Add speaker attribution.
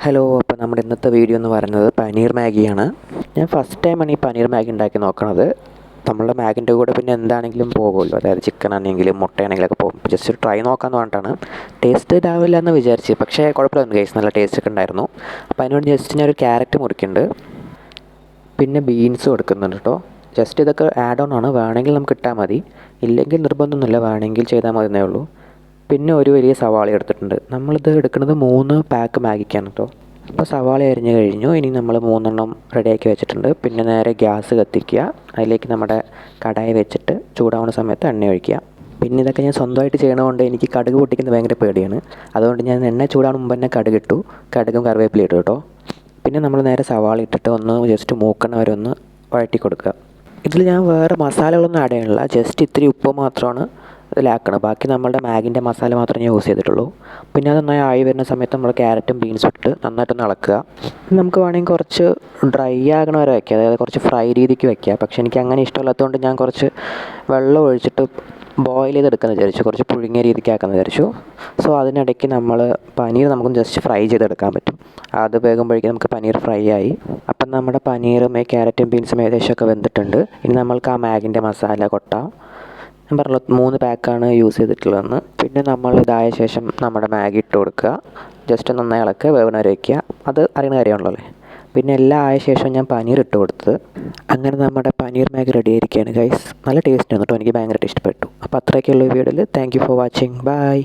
Speaker 1: Hello, അപ്പോൾ നമ്മുടെ ഇന്നത്തെ വീഡിയോ എന്ന് പറയുന്നത് പനീർ മാഗിയാണ്. ഞാൻ ഫസ്റ്റ് ടൈമാണ് ഈ പനീർ മാഗി ഉണ്ടാക്കി നോക്കണത്. നമ്മളുടെ മാഗിൻ്റെ കൂടെ പിന്നെ എന്താണെങ്കിലും പോകുമല്ലോ, അതായത് ചിക്കൻ ആണെങ്കിലും മുട്ടയാണെങ്കിലും ഒക്കെ പോകും. ജസ്റ്റ് ഒരു ട്രൈ നോക്കാമെന്ന് പറഞ്ഞിട്ടാണ്. ടേസ്റ്റ് ഇതാവില്ല എന്ന് വിചാരിച്ച്, പക്ഷേ കുഴപ്പമില്ലായിരുന്നു ഗൈസ്, നല്ല ടേസ്റ്റ് ഒക്കെ ഉണ്ടായിരുന്നു. അപ്പോൾ അതിനോട് ജസ്റ്റ് ഞാൻ ഒരു ക്യാരറ്റ് മുറിക്കുന്നുണ്ട്, പിന്നെ ബീൻസ് കൊടുക്കുന്നുണ്ട് കേട്ടോ. ജസ്റ്റ് ഇതൊക്കെ ആഡ് ഓൺ ആണ്, വേണമെങ്കിൽ നമുക്ക് ഇട്ടാൽ മതി, ഇല്ലെങ്കിൽ നിർബന്ധമൊന്നുമില്ല, വേണമെങ്കിൽ ചെയ്താൽ മതി എന്നേ ഉള്ളൂ. പിന്നെ ഒരു വലിയ സവാള എടുത്തിട്ടുണ്ട്. നമ്മളിത് എടുക്കുന്നത് 3 പാക്ക് മാഗിക്കാണ് കേട്ടോ. അപ്പോൾ സവാള അരിഞ്ഞ് കഴിഞ്ഞു. ഇനി നമ്മൾ 3 റെഡിയാക്കി വെച്ചിട്ടുണ്ട്. പിന്നെ നേരെ ഗ്യാസ് കത്തിക്കുക, അതിലേക്ക് നമ്മുടെ കടായി വെച്ചിട്ട് ചൂടാവുന്ന സമയത്ത് എണ്ണ ഒഴിക്കുക. പിന്നെ ഇതൊക്കെ ഞാൻ സ്വന്തമായിട്ട് ചെയ്യണതുകൊണ്ട് എനിക്ക് കടുക് പൊട്ടിക്കുന്നത് ഭയങ്കര പേടിയാണ്. അതുകൊണ്ട് ഞാൻ എണ്ണ ചൂടാവുന്ന മുമ്പ് തന്നെ കടുക് കടുകും കറിവേപ്പിലയും ഇട്ടു കേട്ടോ. പിന്നെ നമ്മൾ നേരെ സവാള ഇട്ടിട്ട് ഒന്ന് ജസ്റ്റ് മൂക്കണ വരെ ഒന്ന് വഴറ്റി കൊടുക്കുക. ഇതിൽ ഞാൻ വേറെ മസാലകളൊന്നും ആഡ് ചെയ്യണില്ല, ജസ്റ്റ് ഇത്തിരി ഉപ്പ് മാത്രമാണ് ഇതിലാക്കണം. ബാക്കി നമ്മളുടെ മാഗിൻ്റെ മസാല മാത്രമേ ഞാൻ യൂസ് ചെയ്തിട്ടുള്ളൂ. പിന്നെ അത് നന്നായി ആയി വരുന്ന സമയത്ത് നമ്മൾ ക്യാരറ്റും ബീൻസും ഇട്ട് നന്നായിട്ടൊന്ന് ഇളക്കുക. നമുക്ക് വേണമെങ്കിൽ കുറച്ച് ഡ്രൈ ആകണ വരെ വയ്ക്കുക, അതായത് കുറച്ച് ഫ്രൈ രീതിക്ക് വയ്ക്കുക. പക്ഷേ എനിക്ക് അങ്ങനെ ഇഷ്ടമില്ലാത്തതുകൊണ്ട് ഞാൻ കുറച്ച് വെള്ളം ഒഴിച്ചിട്ട് ബോയിൽ ചെയ്തെടുക്കാമെന്ന് വിചാരിച്ചു, കുറച്ച് പുഴുങ്ങിയ രീതിക്ക് ആക്കാമെന്ന് വിചാരിച്ചു. സോ അതിനിടയ്ക്ക് നമ്മൾ പനീർ നമുക്കൊന്ന് ജസ്റ്റ് ഫ്രൈ ചെയ്തെടുക്കാൻ പറ്റും. അത് വേകുമ്പോഴേക്കും നമുക്ക് പനീർ ഫ്രൈ ആയി. അപ്പം നമ്മുടെ പനീറും ക്യാരറ്റും ബീൻസും ഏകദേശമൊക്കെ വെന്തിട്ടുണ്ട്. ഇനി നമ്മൾക്ക് ആ മാഗിൻ്റെ മസാല കൊട്ടാം. ഞാൻ പറഞ്ഞല്ലോ 3 പാക്കാണ് യൂസ് ചെയ്തിട്ടുള്ളതെന്ന്. പിന്നെ നമ്മൾ ഇതായ ശേഷം നമ്മുടെ മാഗി ഇട്ട് കൊടുക്കുക, ജസ്റ്റ് നന്നായി ഇളക്കുക, വേവണ വരെ വയ്ക്കുക. അത് അറിയുന്ന കാര്യമാണല്ലോ അല്ലേ. പിന്നെ എല്ലാം ആയ ശേഷം ഞാൻ പനീർ ഇട്ട് കൊടുത്തത്. അങ്ങനെ നമ്മുടെ പനീർ മാഗി റെഡി ആയിരിക്കുകയാണ് ഗൈസ്. നല്ല ടേസ്റ്റ് ആണ് കേട്ടോ, എനിക്ക് ഭയങ്കരമായിട്ട് ഇഷ്ടപ്പെട്ടു. അപ്പോൾ അത്രയൊക്കെയുള്ള വീഡിയോയിൽ thank you for watching, by.